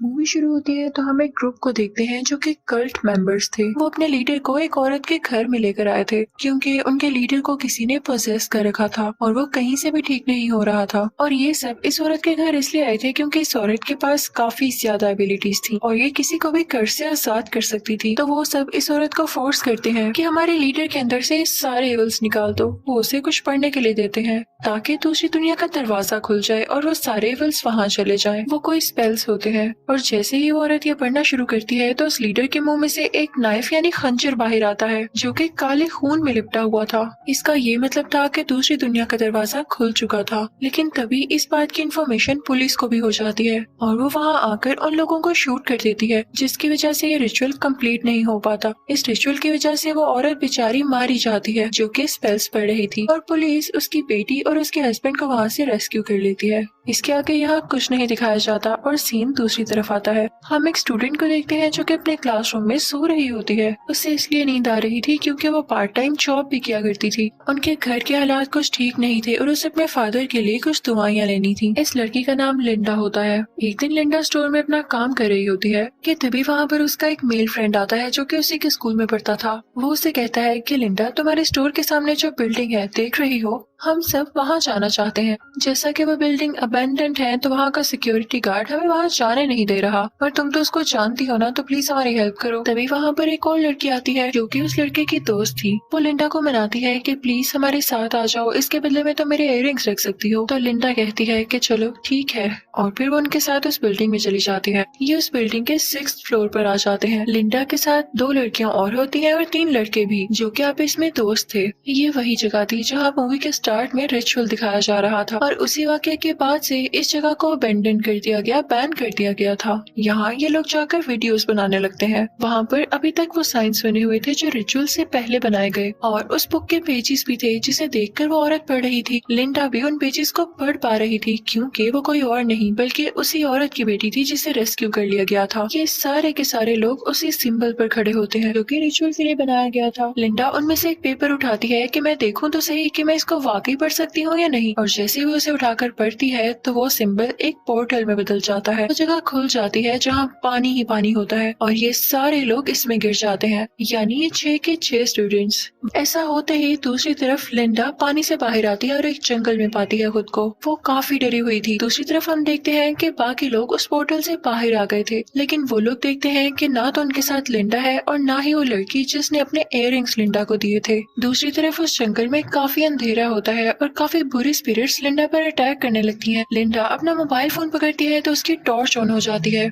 Movie शुरू होती है तो हम एक ग्रुप को देखते हैं जो कि कल्ट मेंबर्स थे। वो अपने लीडर को एक औरत के घर में लेकर आए थे क्योंकि उनके लीडर को किसी ने पोजेस कर रखा था और वो कहीं से भी ठीक नहीं हो रहा था। और ये सब इस औरत के घर इसलिए आए थे क्योंकि इस औरत के पास काफी ज्यादा एबिलिटीज थी और ये किसी को भी कर्ज से आजाद कर सकती थी। तो वो सब इस औरत को फोर्स करते हैं कि हमारे लीडर के अंदर से सारे एविल्स निकाल दो। वो उसे कुछ पढ़ने के लिए देते हैं ताकि दूसरी दुनिया का दरवाजा खुल जाए और वो सारे एविल्स वहाँ चले जाएं। वो कोई स्पेल्स होते हैं और जैसे ही वो औरत ये पढ़ना शुरू करती है तो उस लीडर के मुंह में से एक नाइफ यानी खंजर बाहर आता है जो कि काले खून में लिपटा हुआ था। इसका ये मतलब था कि दूसरी दुनिया का दरवाजा खुल चुका था। लेकिन तभी इस बात की इन्फॉर्मेशन पुलिस को भी हो जाती है और वो वहाँ आकर उन लोगों को शूट कर देती है, जिसकी वजह से ये रिचुअल कंप्लीट नहीं हो पाता। इस रिचुअल की वजह से वो औरत बेचारी मारी जाती है जो कि स्पेल्स पढ़ रही थी और पुलिस उसकी बेटी और उसके हस्बैंड को वहाँ से रेस्क्यू कर लेती है। इसके आगे यहाँ कुछ नहीं दिखाया जाता और सीन दूसरी तरफ आता है। हम एक स्टूडेंट को देखते हैं जो कि अपने क्लासरूम में सो रही होती है। उसे इसलिए नींद आ रही थी क्योंकि वो पार्ट टाइम जॉब भी किया करती थी। उनके घर के हालात कुछ ठीक नहीं थे और उसे अपने फादर के लिए कुछ दवाइयाँ लेनी थी। इस लड़की का नाम लिंडा होता है। एक दिन लिंडा स्टोर में अपना काम कर रही होती है कि तभी वहाँ पर उसका एक मेल फ्रेंड आता है जो कि उसी के स्कूल में पढ़ता था। वो उसे कहता है कि लिंडा, तुम्हारे स्टोर के सामने जो बिल्डिंग है देख रही हो, हम सब वहाँ जाना चाहते हैं। जैसा कि वो बिल्डिंग अबेंडेंट है तो वहाँ का सिक्योरिटी गार्ड हमें वहाँ जाने नहीं दे रहा, पर तुम तो उसको जानती हो ना, तो प्लीज हमारी हेल्प करो। तभी वहाँ पर एक और लड़की आती है जो कि उस लड़के की दोस्त थी। वो लिंडा को मनाती है कि प्लीज हमारे साथ आ जाओ, इसके बदले में तो मेरे इयररिंग्स रख सकती हो। तो लिंडा कहती है कि चलो ठीक है और फिर वो उनके साथ उस बिल्डिंग में चली जाती है। ये उस बिल्डिंग के 6th फ्लोर पर आ जाते हैं। लिंडा के साथ 2 लड़कियां और होती है और 3 लड़के भी जो कि आपस में दोस्त थे। ये वही जगह थी जहाँ मूवी के स्टार्ट में रिचुअल दिखाया जा रहा था और उसी वाक़ये के बाद से इस जगह को अबेंडन कर दिया गया, बैन कर दिया गया था। यहाँ ये लोग जाकर वीडियोस बनाने लगते हैं। वहाँ पर अभी तक वो साइंस बने हुए थे जो रिचुअल से पहले बनाए गए और उस बुक के पेजेस भी थे जिसे देखकर वो औरत पढ़ रही थी। लिंडा भी उन पेजेस को पढ़ पा रही थी क्योंकि वो कोई और नहीं बल्कि उसी औरत की बेटी थी जिसे रेस्क्यू कर लिया गया था। ये सारे के सारे लोग उसी सिंबल पर खड़े होते हैं जो कि रिचुअल के लिए बनाया गया था। लिंडा उनमें से एक पेपर उठाती है कि मैं देखूं तो सही कि मैं इसको वाकई पढ़ सकती हूँ या नहीं, और जैसे ही वो उसे उठाकर पढ़ती है तो वो सिंबल एक पोर्टल में बदल जाता है। वो जगह खुल जाती है जहाँ पानी ही पानी होता है और ये सारे लोग इसमें गिर जाते हैं, यानी ये 6 के 6 स्टूडेंट्स। ऐसा होते ही दूसरी तरफ लिंडा पानी से बाहर आती है और एक जंगल में पाती है खुद को। वो काफी डरी हुई थी। दूसरी तरफ हम देखते हैं कि बाकी लोग उस पोर्टल से बाहर आ गए थे, लेकिन वो लोग देखते हैं कि ना तो उनके साथ लिंडा है और ना ही वो लड़की जिसने अपने इयररिंग्स लिंडा को दिए थे। दूसरी तरफ उस जंगल में काफी अंधेरा होता है और काफी बुरी स्पिरिट्स लिंडा पर अटैक करने लगती हैं। लिंडा अपना मोबाइल फोन पकड़ती है तो उसकी टॉर्च ऑन हो जाती है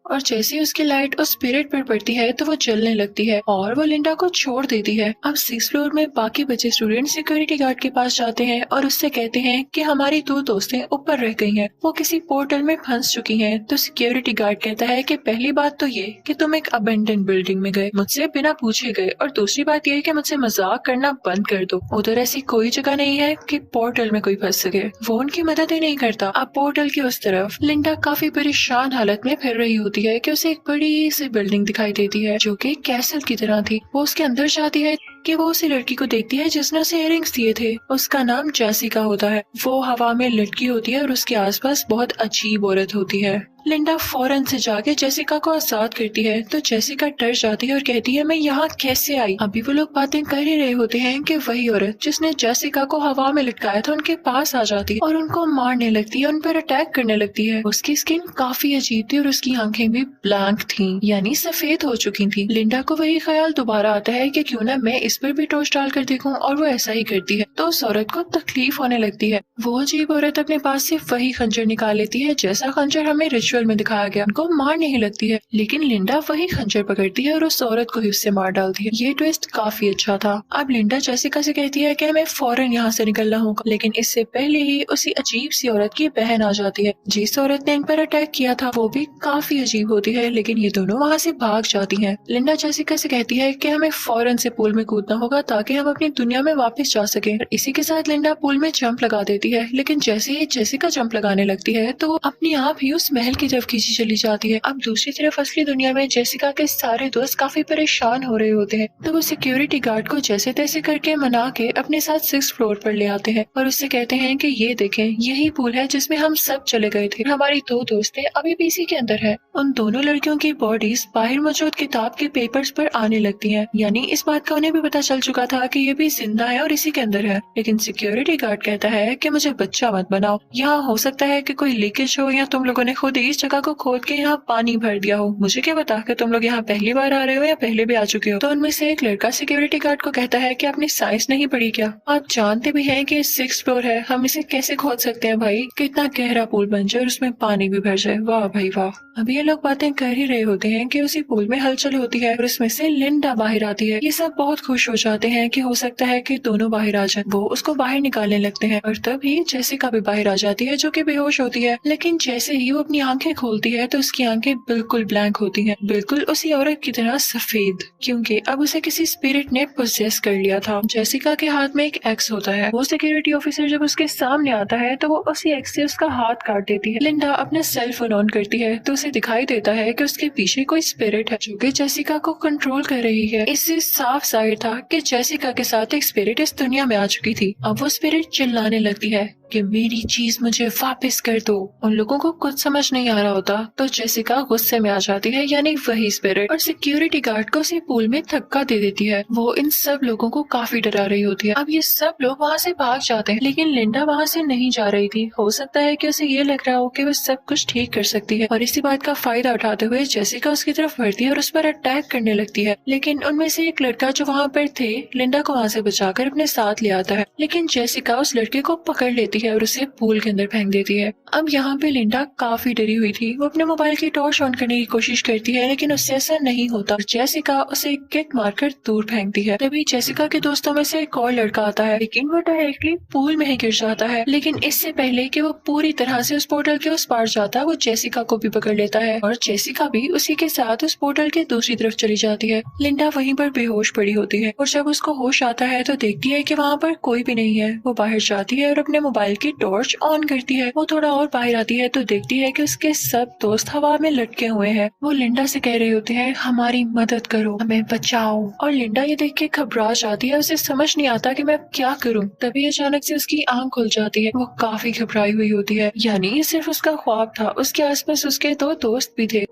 और जैसे ही उसकी लाइट उस स्पिरिट पर पड़ती है तो वो जलने लगती है और वो लिंडा को छोड़ देती है। अब 6th फ्लोर में बाकी बचे स्टूडेंट सिक्योरिटी गार्ड के पास जाते हैं और उससे कहते हैं कि हमारी 2 दोस्तें ऊपर रह गई हैं, वो किसी पोर्टल में फंस चुकी हैं। तो सिक्योरिटी गार्ड कहता है कि पहली बात तो ये कि तुम एक अबेंडन बिल्डिंग में गए, मुझसे बिना पूछे गए, और दूसरी बात ये कि मुझसे मजाक करना बंद कर दो। उधर ऐसी कोई जगह नहीं है कि पोर्टल में कोई फंस सके। वो उनकी मदद ही नहीं करता। अब पोर्टल की उस तरफ लिंडा काफी परेशान हालत में फिर रही होती है कि उसे एक बड़ी सी बिल्डिंग दिखाई देती है जो कि कैसल की तरह थी। वो उसके अंदर जाती है कि वो उसी लड़की को देखती है जिसने उसे इयररिंग्स दिए थे। उसका नाम जेसिका होता है। वो हवा में लटकी होती है और उसके आसपास बहुत अजीब औरत होती है। लिंडा फौरन से जाके जेसिका को आजाद करती है तो जेसिका डर जाती है और कहती है मैं यहाँ कैसे आई। अभी वो लोग बातें कर ही रहे होते हैं कि वही औरत जिसने जेसिका को हवा में लटकाया था उनके पास आ जाती है और उनको मारने लगती है, उन पर अटैक करने लगती है। उसकी स्किन काफी अजीब थी और उसकी आंखें भी ब्लैंक थी, यानी सफेद हो चुकी थी। लिंडा को वही ख्याल दोबारा आता है कि क्यों ना मैं इस पर भी टॉर्च डाल कर देखूं, और वो ऐसा ही करती है। तो उस औरत को तकलीफ होने लगती है। वो अजीब औरत अपने पास से वही खंजर निकाल लेती है जैसा खंजर हमें रिचुअल में दिखाया गया। उनको मार नहीं लगती है, लेकिन लिंडा वही खंजर पकड़ती है और उस औरत को ही उससे मार डालती है। ये ट्विस्ट काफी अच्छा था। अब लिंडा जेसिका से कहती है कि मैं फौरन यहाँ से निकलना होगा, लेकिन इससे पहले ही उसी अजीब सी औरत की बहन आ जाती है। जिस औरत ने इन पर अटैक किया था वो भी काफी अजीब होती है, लेकिन ये दोनों वहाँ से भाग जाती हैं। लिंडा जेसिका से कहती है कि हमें फौरन से पूल में कूदना कूदना होगा ताकि हम अपनी दुनिया में वापस जा सकें। इसी के साथ लिंडा पूल में जंप लगा देती है, लेकिन जैसे ही जेसिका जंप लगाने लगती है तो वो अपने आप ही उस महल की तरफ खींची चली जाती है। अब दूसरी तरफ असली दुनिया में जेसिका के सारे दोस्त काफी परेशान हो रहे होते हैं, तो वो सिक्योरिटी गार्ड को जैसे तैसे करके मना के अपने साथ 6th फ्लोर पर ले आते हैं और उससे कहते हैं कि ये देखें, यही पूल है जिसमें हम सब चले गए थे। हमारी 2 दोस्तें अभी भी इसी के अंदर है। उन दोनों लड़कियों की बॉडीज बाहर मौजूद किताब के पेपर्स पर आने लगती हैं, यानी इस बात का उन्हें भी पता चल चुका था कि ये भी जिंदा है और इसी के अंदर है। लेकिन सिक्योरिटी गार्ड कहता है कि मुझे बच्चा मत बनाओ, यहाँ हो सकता है कि कोई लीकेज हो या तुम लोगों ने खुद ही इस जगह को खोद के यहाँ पानी भर दिया हो। मुझे क्या पता कि तुम लोग यहाँ पहली बार आ रहे हो या पहले भी आ चुके हो। तो उनमें से एक लड़का सिक्योरिटी गार्ड को कहता है कि आपने साइंस नहीं पढ़ी क्या? आप जानते भी हैं कि 6th फ्लोर है, हम इसे कैसे खोद सकते हैं भाई? कितना गहरा पूल बन जाए और उसमें पानी भी भर जाए। वाह भाई वाह। अभी ये लोग बातें कर ही रहे होते हैं कि उसी पूल में हलचल होती है और उसमें से लिंडा बाहर आती है। ये सब बहुत खुश हो जाते हैं कि हो सकता है कि दोनों बाहर आ जाएं। वो उसको बाहर निकालने लगते हैं और तभी जेसिका भी बाहर आ जाती है जो कि बेहोश होती है। लेकिन जैसे ही वो अपनी आंखें खोलती है तो उसकी आंखें बिल्कुल ब्लैंक होती हैं, बिल्कुल उसी औरत की तरह सफेद, क्योंकि अब उसे किसी स्पिरिट ने पोजेस कर लिया था। जेसिका के हाथ में एक एक्स होता है। वो सिक्योरिटी ऑफिसर जब उसके सामने आता है तो वो उसी एक्स से उसका हाथ काट देती है। लिंडा अपना सेल फोन ऑन करती है तो उसे दिखाई देता है कि उसके पीछे कोई स्पिरिट है जो कि जेसिका को कंट्रोल कर रही है। इससे साफ जाहिर था कि जेसिका के साथ एक स्पिरिट इस दुनिया में आ चुकी थी। अब वो स्पिरिट चिल्लाने लगती है कि मेरी चीज मुझे वापस कर दो। उन लोगों को कुछ समझ नहीं आ रहा होता तो जेसिका गुस्से में आ जाती है, यानी वही स्पिरिट, और सिक्योरिटी गार्ड को उसी पूल में धक्का दे देती है। वो इन सब लोगों को काफी डरा रही होती है। अब ये सब लोग वहाँ से भाग जाते हैं, लेकिन लिंडा वहाँ से नहीं जा रही थी। हो सकता है कि उसे ये लग रहा हो कि वो सब कुछ ठीक कर सकती है और इसी बात का फायदा उठाते हुए जेसिका उसकी तरफ बढ़ती है और उस पर अटैक करने लगती है। लेकिन उनमें से एक लड़का जो वहाँ पर थे लिंडा को वहाँ से बचाकर अपने साथ ले आता है, लेकिन जेसिका उस लड़के को पकड़ लेती है और उसे पूल के अंदर फेंक देती है। अब यहाँ पे लिंडा काफी डरी हुई थी। वो अपने मोबाइल की टॉर्च ऑन करने की कोशिश करती है, लेकिन उससे ऐसा नहीं होता। जेसिका उसे किक मारकर दूर फेंकती है। तभी जेसिका के दोस्तों में से एक और लड़का आता है, लेकिन वो डायरेक्टली पूल में ही गिर जाता है। लेकिन इससे पहले कि वो पूरी तरह से उस पोर्टल के उस पार जाता, वो जेसिका को भी पकड़ लेता है और जेसिका भी उसी के साथ उस पोर्टल के दूसरी तरफ चली जाती है। लिंडा वहीं पर बेहोश पड़ी होती है और जब उसको होश आता है तो देखती है कि वहाँ पर कोई भी नहीं है। वो बाहर जाती है और अपने मोबाइल की टॉर्च ऑन करती है। वो थोड़ा और बाहर आती है तो देखती है कि उसके सब दोस्त हवा में लटके हुए हैं। वो लिंडा से कह रहे होते हैं, हमारी मदद करो, हमें बचाओ। और लिंडा ये देख के घबरा जाती है, उसे समझ नहीं आता कि मैं क्या करूं। तभी अचानक से उसकी आंख खुल जाती है। वो काफी घबराई हुई होती है, यानी ये सिर्फ उसका ख्वाब था। उसके आसपास उसके 2 दोस्त भी थे।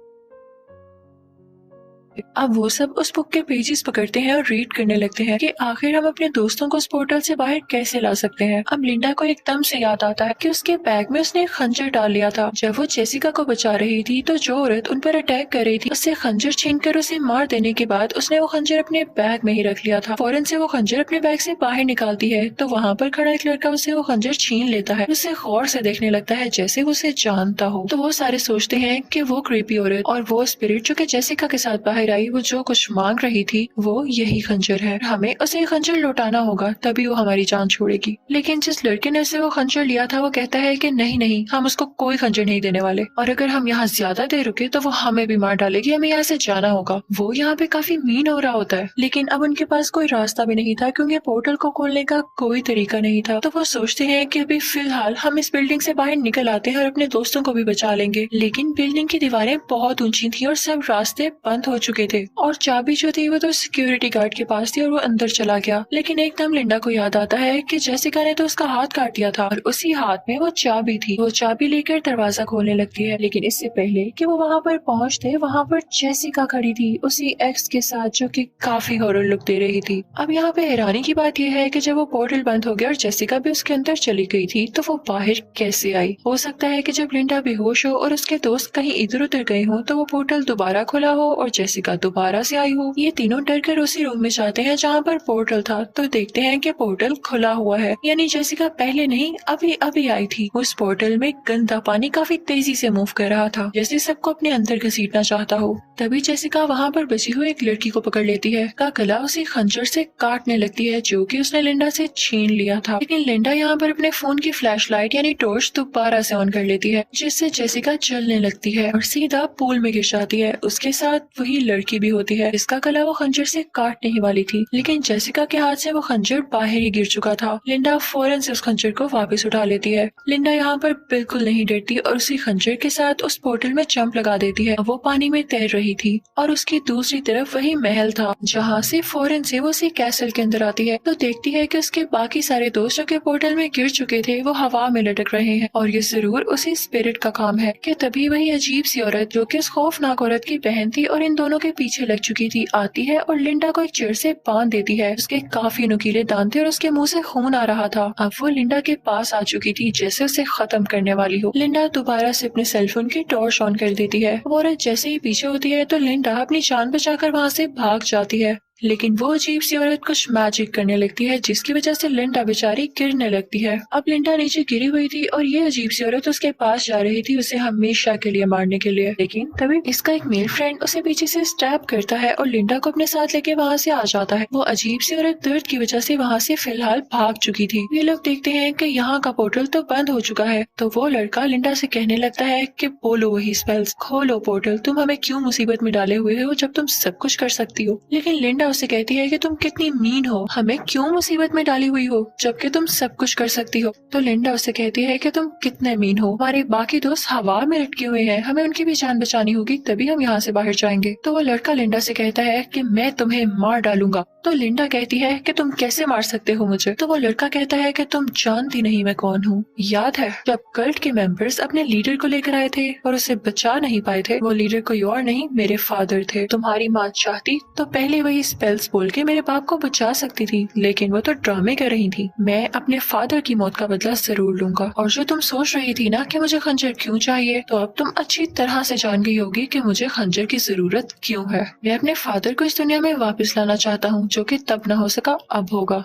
अब वो सब उस बुक के पेजेस पकड़ते हैं और रीड करने लगते हैं कि आखिर हम अपने दोस्तों को उस पोर्टल से बाहर कैसे ला सकते हैं। अब लिंडा को एकदम से याद आता है कि उसके बैग में उसने खंजर डाल लिया था। जब वो जेसिका को बचा रही थी तो जो औरत उन पर अटैक कर रही थी उससे खंजर छीनकर उसे मार देने के बाद उसने वो खंजर अपने बैग में ही रख लिया था। फौरन से वो खंजर अपने बैग से बाहर निकालती है तो वहाँ पर खड़ा एक लड़का उसे वो खंजर छीन लेता है। उसे गौर से देखने लगता है जैसे वो उसे जानता हो। तो वो सारे सोचते हैं कि वो क्रीपी औरत और वो स्पिरिट जो कि जेसिका के साथ बाहर आई, वो जो कुछ मांग रही थी वो यही खंजर है। हमें उसे खंजर लौटाना होगा तभी वो हमारी जान छोड़ेगी। लेकिन जिस लड़के ने उसे वो खंजर लिया था वो कहता है कि नहीं नहीं, हम उसको कोई खंजर नहीं देने वाले, और अगर हम यहाँ ज्यादा देर रुके तो वो हमें भी मार डालेगी, हमें यहाँ से जाना होगा। वो यहाँ पे काफी मीन हो रहा होता है, लेकिन अब उनके पास कोई रास्ता भी नहीं था क्योंकि पोर्टल को खोलने का कोई तरीका नहीं था। तो वो सोचते हैं कि अभी फिलहाल हम इस बिल्डिंग से बाहर निकल आते हैं और अपने दोस्तों को भी बचा लेंगे। लेकिन बिल्डिंग की दीवारें बहुत ऊंची थी और सब रास्ते बंद हो चुके थे और चाबी जो थी वो तो सिक्योरिटी गार्ड के पास थी और वो अंदर चला गया। लेकिन एकदम लिंडा को याद आता है कि जेसिका ने तो उसका हाथ काट दिया था और उसी हाथ में वो चाबी थी। वो चाबी लेकर दरवाजा खोलने लगती है, लेकिन इससे पहले कि वो वहाँ पर पहुँचते वहाँ पर जेसिका खड़ी थी उसी एक्स के साथ जो कि काफी हॉरर लुक दे रही थी। अब यहाँ पे हैरानी की बात यह है कि जब वो पोर्टल बंद हो गया और जेसिका भी उसके अंदर चली गई थी तो वो बाहर कैसे आई? हो सकता है कि जब लिंडा बेहोश हो और उसके दोस्त कहीं इधर उधर गए हो तो वो पोर्टल दोबारा खुला हो और जेसिका दोबारा से आई हो। ये तीनों डरकर उसी रूम में जाते हैं जहाँ पर पोर्टल था तो देखते हैं कि पोर्टल खुला हुआ है, यानी जेसिका पहले नहीं अभी अभी आई थी। उस पोर्टल में गंदा पानी काफी तेजी से मूव कर रहा था जैसे सबको अपने अंदर घसीटना चाहता हो। तभी जेसिका वहाँ पर बची हुई एक लड़की को पकड़ लेती है, का गला उसे खंजर से काटने लगती है जो कि उसने लिंडा से छीन लिया था। लेकिन लिंडा यहाँ पर अपने फोन की फ्लैशलाइट यानी टॉर्च दोबारा से ऑन कर लेती है जिससे जेसिका जलने लगती है और सीधा पूल में गिर जाती है। उसके साथ वही लड़की भी होती है जिसका गला वो खंजर से काटने ही वाली थी, लेकिन जेसिका के हाथ से वो खंजर बाहर ही गिर चुका था। लिंडा फौरन से उस खंजर को वापस उठा लेती है। लिंडा यहाँ पर बिल्कुल नहीं डरती और उसी खंजर के साथ उस पोर्टल में जंप लगा देती है। वो पानी में तैर रही थी और उसकी दूसरी तरफ वही महल था जहाँ से फौरन से वो उसी कैसल के अंदर आती है तो देखती है कि उसके बाकी सारे दोस्त जो के पोर्टल में गिर चुके थे वो हवा में लटक रहे हैं और ये जरूर उसी स्पिरिट का काम है कि तभी वही अजीब सी औरत जो कि उस खौफनाक औरत की बहन थी और इन दोनों के पीछे लग चुकी थी आती है और लिंडा को एक चेयर से बांध देती है। उसके काफी नुकीले दांत थे और उसके मुंह से खून आ रहा था। अब वो लिंडा के पास आ चुकी थी जैसे उसे खत्म करने वाली हो। लिंडा दोबारा से अपने सेलफोन की टॉर्च ऑन कर देती है। वो औरत जैसे ही पीछे होती है तो लिंडा अपनी जान बचाकर वहाँ से भाग जाती है, लेकिन वो अजीब सी औरत कुछ मैजिक करने लगती है जिसकी वजह से लिंडा बेचारी गिरने लगती है। अब लिंडा नीचे गिरी हुई थी और ये अजीब सी औरत उसके पास जा रही थी उसे हमेशा के लिए मारने के लिए, लेकिन तभी इसका एक मेल फ्रेंड उसे पीछे से स्टैब करता है और लिंडा को अपने साथ लेके वहाँ से आ जाता है। वो अजीब सी औरत दर्द की वजह से वहाँ से फिलहाल भाग चुकी थी। ये लोग देखते हैं कि यहाँ का पोर्टल तो बंद हो चुका है तो वो लड़का लिंडा से कहने लगता है कि बोलो वही स्पेल्स, खोलो पोर्टल, तुम हमें क्यों मुसीबत में डाले हुए हो जब तुम सब कुछ कर सकती हो। लेकिन लिंडा उसे कहती है कि तुम कितनी मीन हो, हमें क्यों मुसीबत में डाली हुई हो जबकि तुम सब कुछ कर सकती हो। तो लिंडा उसे कहती है कि तुम कितने मीन हो, हमारे बाकी दोस्त हवा में लटके हुए हैं, हमें उनकी भी जान बचानी होगी तभी हम यहाँ से बाहर जाएंगे। तो वो लड़का लिंडा से कहता है कि मैं तुम्हें मार डालूंगा। तो लिंडा कहती है कि तुम कैसे मार सकते हो मुझे। तो वो लड़का कहता है कि तुम जानती नहीं मैं कौन हूँ। याद है जब कल्ट के मेंबर्स अपने लीडर को लेकर आए थे और उसे बचा नहीं पाए थे, वो लीडर कोई और नहीं मेरे फादर थे। तुम्हारी माँ चाहती तो पहले वही स्पेल्स बोल के मेरे बाप को बचा सकती थी, लेकिन वो तो ड्रामे कर रही थी। मैं अपने फादर की मौत का बदला जरूर लूंगा। और जो तुम सोच रही थी ना कि मुझे खंजर क्यों चाहिए, तो अब तुम अच्छी तरह से जान गई होगी कि मुझे खंजर की जरूरत क्यों है। मैं अपने फादर को इस दुनिया में वापस लाना चाहता हूँ जो कि तब न हो सका अब होगा।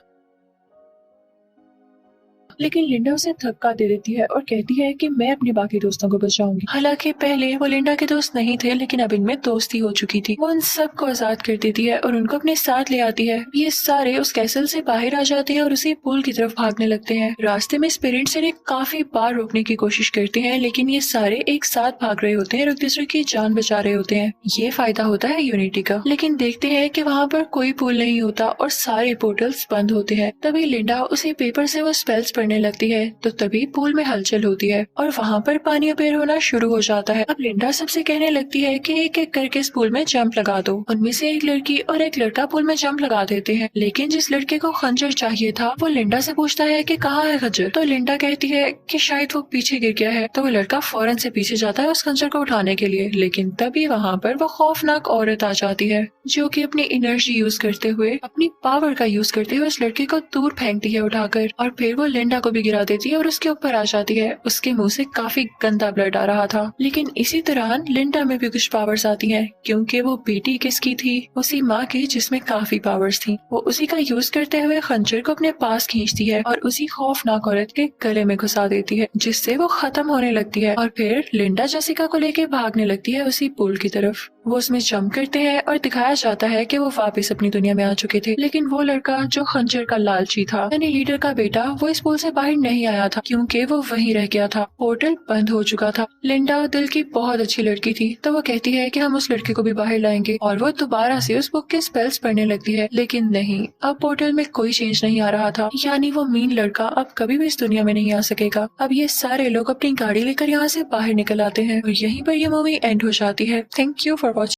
लेकिन लिंडा उसे धक्का दे देती है और कहती है कि मैं अपने बाकी दोस्तों को बचाऊंगी। हालांकि पहले वो लिंडा के दोस्त नहीं थे लेकिन अब इनमें दोस्ती हो चुकी थी। वो उन सबको आजाद कर देती है और उनको अपने साथ ले आती है। ये सारे उस कैसल से बाहर आ जाते हैं और उसी पुल की तरफ भागने लगते हैं। रास्ते में स्पिरिट्स इन्हें काफी बार रोकने की कोशिश करते हैं लेकिन ये सारे एक साथ भाग रहे होते हैं और एक दूसरे की जान बचा रहे होते हैं। ये फायदा होता है यूनिटी का। लेकिन देखते हैं कि वहाँ पर कोई पुल नहीं होता और सारे पोर्टल्स बंद होते हैं। तभी लिंडा उसी पेपर से वो स्पेल्स पढ़ने लगती है तो तभी पूल में हलचल होती है और वहाँ पर पानी अपेयर होना शुरू हो जाता है। अब लिंडा सबसे कहने लगती है कि एक एक करके इस पूल में जंप लगा दो। उनमें से एक लड़की और एक लड़का पूल में जंप लगा देते हैं, लेकिन जिस लड़के को खंजर चाहिए था वो लिंडा से पूछता है कि कहाँ है खंजर। तो लिंडा कहती है कि शायद वो पीछे गिर गया है। तो वो लड़का फौरन से पीछे जाता है उस खंजर को उठाने के लिए, लेकिन तभी वहाँ पर वो खौफनाक औरत आ जाती है जो कि अपनी एनर्जी यूज करते हुए, अपनी पावर का यूज करते हुए उस लड़के को दूर फेंकती है उठाकर और फिर वो लिंडा को भी गिरा देती है और उसके ऊपर आ जाती है। उसके मुंह से काफी गंदा ब्लड आ रहा था, लेकिन इसी दौरान लिंडा में भी कुछ पावर्स आती हैं क्योंकि वो बेटी किसकी थी, उसी माँ की जिसमें काफी पावर्स थी। वो उसी का यूज करते हुए खंजर को अपने पास खींचती है और उसी खौफनाक औरत के गले में घुसा देती है जिससे वो खत्म होने लगती है और फिर लिंडा जेसिका को लेके भागने लगती है उसी पुल की तरफ। वो उसमें जंप करते हैं और दिखाया जाता है कि वो वापस अपनी दुनिया में आ चुके थे, लेकिन वो लड़का जो खंजर का लालची था यानी लीडर का बेटा, वो इस पुल से बाहर नहीं आया था क्योंकि वो वहीं रह गया था। पोर्टल बंद हो चुका था। लिंडा दिल की बहुत अच्छी लड़की थी तो वो कहती है कि हम उस लड़के को भी बाहर लाएंगे और वो दोबारा से उस बुक के स्पेल्स पढ़ने लगती है, लेकिन नहीं, अब पोर्टल में कोई चेंज नहीं आ रहा था। यानी वो मीन लड़का अब कभी भी इस दुनिया में नहीं आ सकेगा। अब ये सारे लोग अपनी गाड़ी लेकर यहाँ से बाहर निकल आते हैं और यहीं पर ये मूवी एंड हो जाती है। Thank you for watching.